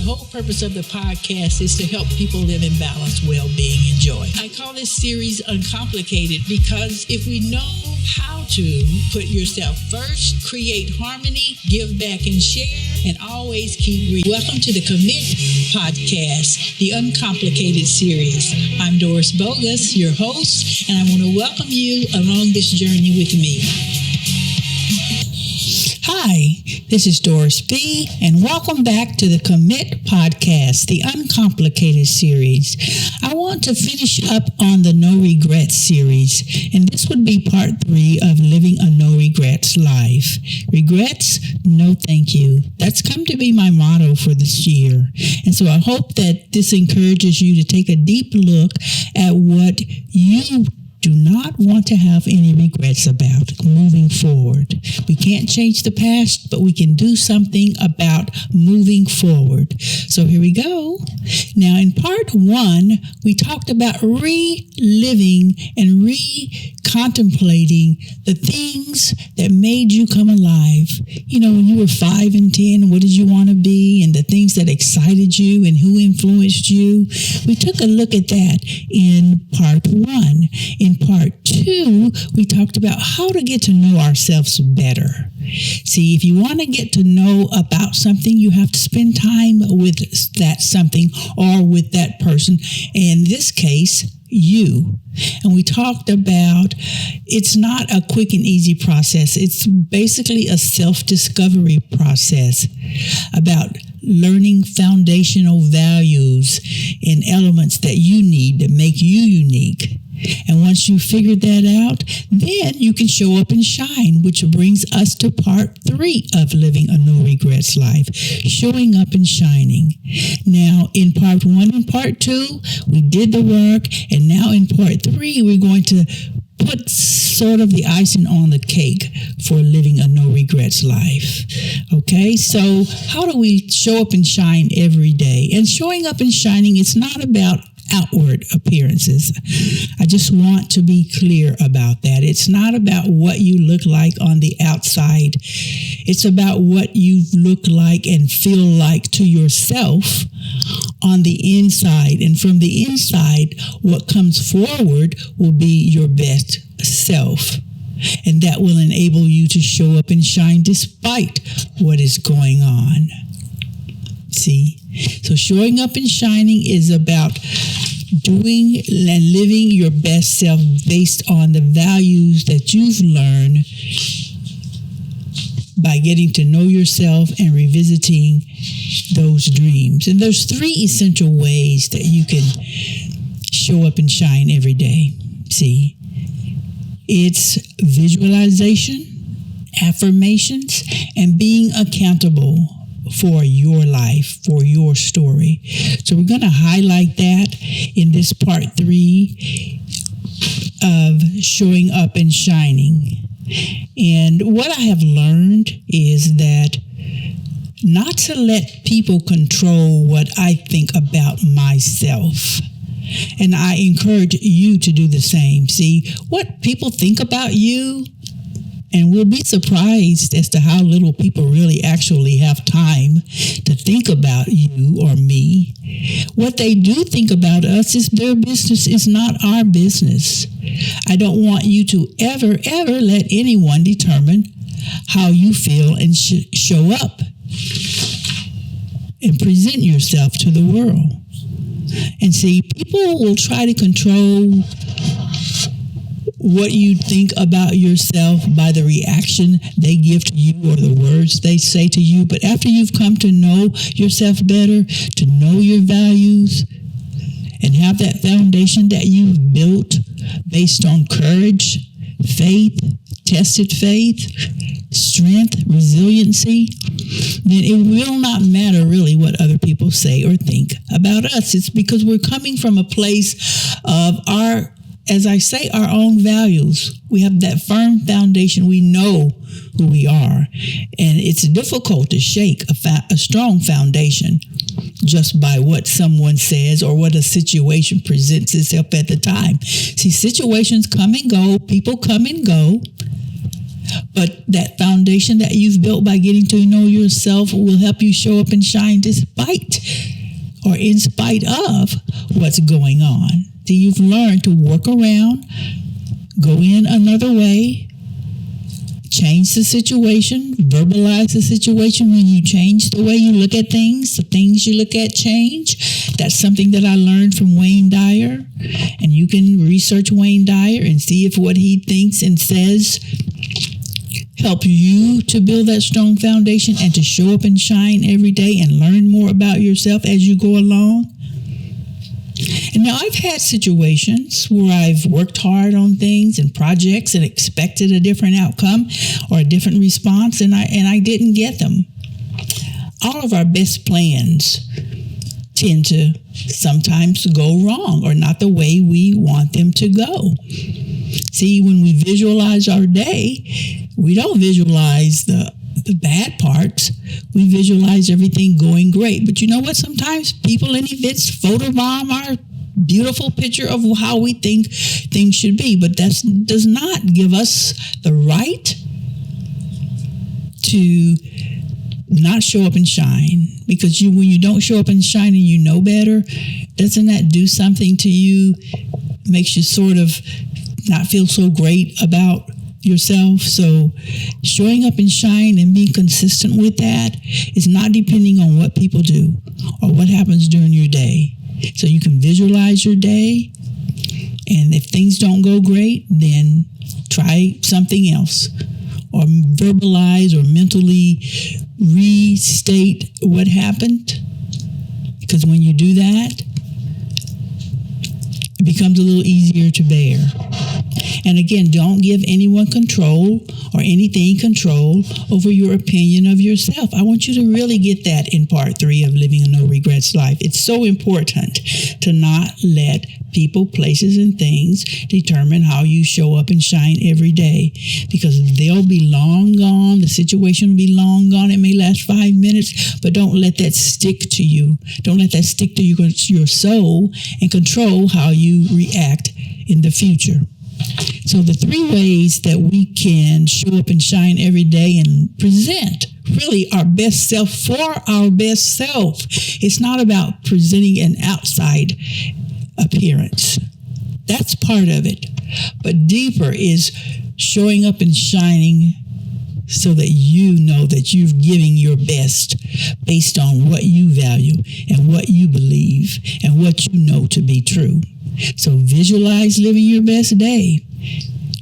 whole purpose of the podcast is to help people live in balance, well-being, and joy. I call this series Uncomplicated because if we know how to put yourself first, create harmony, give back and share, and always keep reading. Welcome to the Commit Podcast, the Uncomplicated series. I'm Doris Bogus, your host, and I want to welcome you along this journey with me. Hi, this is Doris B., and welcome back to the Commit Podcast, the Uncomplicated series. I want to finish up on the No Regrets series, and this would be part 3 of living a no regrets life. Regrets? No thank you. That's come to be my motto for this year. And so I hope that this encourages you to take a deep look at what you do not want to have any regrets about moving forward. We can't change the past, but we can do something about moving forward. So here we go. Now, in part 1, we talked about reliving and contemplating the things that made you come alive. You know, when you were 5 and 10, what did you want to be? And the things that excited you and who influenced you. We took a look at that in part 1. In part 2, we talked about how to get to know ourselves better. See, if you want to get to know about something, you have to spend time with that something or with that person. In this case, you. And we talked about it's not a quick and easy process. It's basically a self-discovery process about learning foundational values and elements that you need to make you unique. And once you figure that out, then you can show up and shine, which brings us to part 3 of living a no regrets life, showing up and shining. Now, in part 1 and part 2, we did the work, and now in part 3, we're going to put sort of the icing on the cake for living a no regrets life. Okay, so how do we show up and shine every day? And showing up and shining, it's not about outward appearances. I just want to be clear about that. It's not about what you look like on the outside. It's about what you look like and feel like to yourself on the inside. And from the inside, what comes forward will be your best self. And that will enable you to show up and shine despite what is going on. See? So showing up and shining is about doing and living your best self based on the values that you've learned by getting to know yourself and revisiting those dreams. And there's 3 essential ways that you can show up and shine every day. See, it's visualization, affirmations, and being accountable for your life, for your story. So we're going to highlight that in this part 3 of showing up and shining. And what I have learned is that not to let people control what I think about myself. And I encourage you to do the same. See, what people think about you, and we'll be surprised as to how little people really actually have time to think about you or me. What they do think about us is their business, is not our business. I don't want you to ever let anyone determine how you feel and show up and present yourself to the world. And see, people will try to control what you think about yourself by the reaction they give to you or the words they say to you. But after you've come to know yourself better, to know your values, and have that foundation that you've built based on courage, faith, tested faith, strength, resiliency, then it will not matter really what other people say or think about us. It's because we're coming from a place of our own values. We have that firm foundation. We know who we are. And it's difficult to shake a strong foundation just by what someone says or what a situation presents itself at the time. See, situations come and go. People come and go. But that foundation that you've built by getting to know yourself will help you show up and shine despite or in spite of what's going on. So you've learned to work around, go in another way, change the situation, verbalize the situation. When you change the way you look at things, the things you look at change. That's something that I learned from Wayne Dyer. And you can research Wayne Dyer and see if what he thinks and says help you to build that strong foundation and to show up and shine every day and learn more about yourself as you go along. And now I've had situations where I've worked hard on things and projects and expected a different outcome or a different response, and I didn't get them. All of our best plans tend to sometimes go wrong or not the way we want them to go. See, when we visualize our day, we don't visualize the bad parts. We visualize everything going great. But you know what? Sometimes people and events photobomb our beautiful picture of how we think things should be. But that does not give us the right to not show up and shine. Because when you don't show up and shine and you know better, doesn't that do something to you? Makes you sort of not feel so great about yourself. So showing up and shine and being consistent with that is not depending on what people do or what happens during your day. So you can visualize your day, and if things don't go great, then try something else or verbalize or mentally restate what happened. Because when you do that, it becomes a little easier to bear. And again, don't give anyone control or anything control over your opinion of yourself. I want you to really get that in part 3 of Living a No Regrets Life. It's so important to not let people, places, and things determine how you show up and shine every day, because they'll be long gone. The situation will be long gone. It may last 5 minutes, but don't let that stick to you. Don't let that stick to your soul and control how you react in the future. So the 3 ways that we can show up and shine every day and present really our best self for our best self. It's not about presenting an outside appearance. That's part of it. But deeper is showing up and shining so that you know that you're giving your best based on what you value and what you believe and what you know to be true. So visualize living your best day.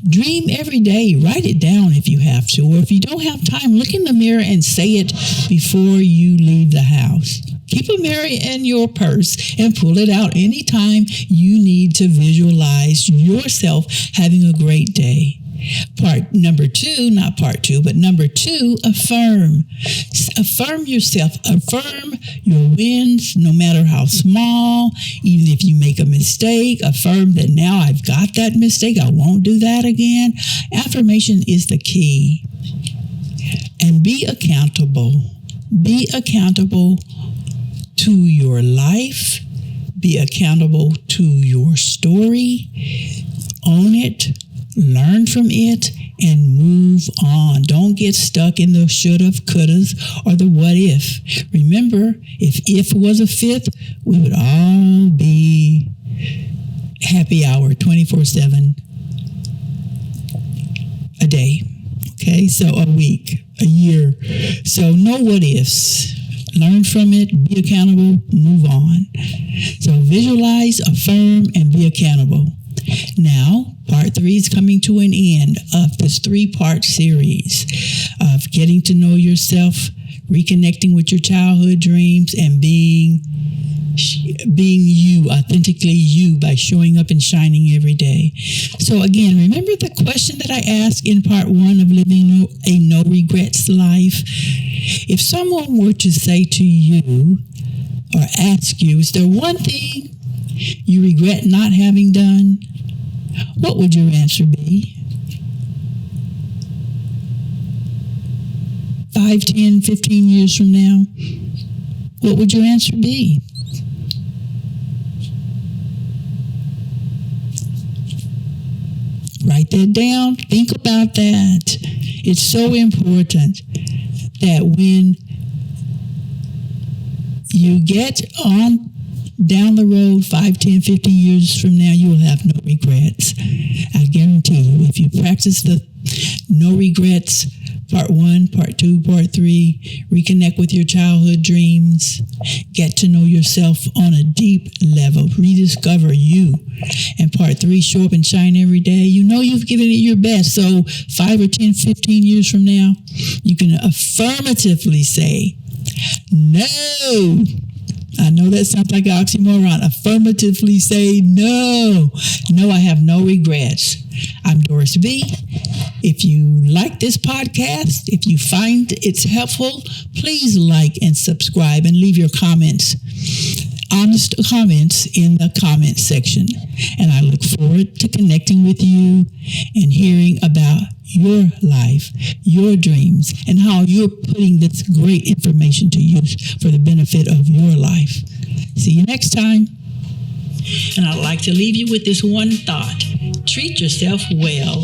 Dream every day. Write it down if you have to. Or if you don't have time, look in the mirror and say it before you leave the house. Keep a mirror in your purse and pull it out anytime you need to visualize yourself having a great day. Number 2, affirm. Affirm yourself. Affirm your wins, no matter how small. Even if you make a mistake, affirm that now I've got that mistake. I won't do that again. Affirmation is the key. And be accountable. Be accountable to your life. Be accountable to your story. Own it. Learn from it and move on. Don't get stuck in the shoulda, couldas, or the what if. Remember, if was a fifth, we would all be happy hour 24/7 a day. Okay, so a week, a year. So no what ifs. Learn from it, be accountable, move on. So visualize, affirm, and be accountable. Now, part 3 is coming to an end of this 3-part series of getting to know yourself, reconnecting with your childhood dreams, and being you, authentically you, by showing up and shining every day. So again, remember the question that I asked in part 1 of Living a No Regrets Life? If someone were to say to you or ask you, is there one thing you regret not having done? What would your answer be? 5, 10, 15 years from now, what would your answer be? Write that down. Think about that. It's so important that when you get on down the road 5, 10, 15 years from now, you will have no regrets. I guarantee you, if you practice the no regrets, part 1, part 2, part 3, reconnect with your childhood dreams, get to know yourself on a deep level, rediscover you. And part 3, show up and shine every day. You know you've given it your best. So 5 or 10, 15 years from now, you can affirmatively say, no. I know that sounds like an oxymoron. Affirmatively say no. No, I have no regrets. I'm Doris B. If you like this podcast, if you find it's helpful, please like and subscribe and leave your comments, honest comments in the comment section. And I look forward to connecting with you and hearing about your life, your dreams, and how you're putting this great information to use for the benefit of your life. See you next time. And I'd like to leave you with this one thought. Treat yourself well.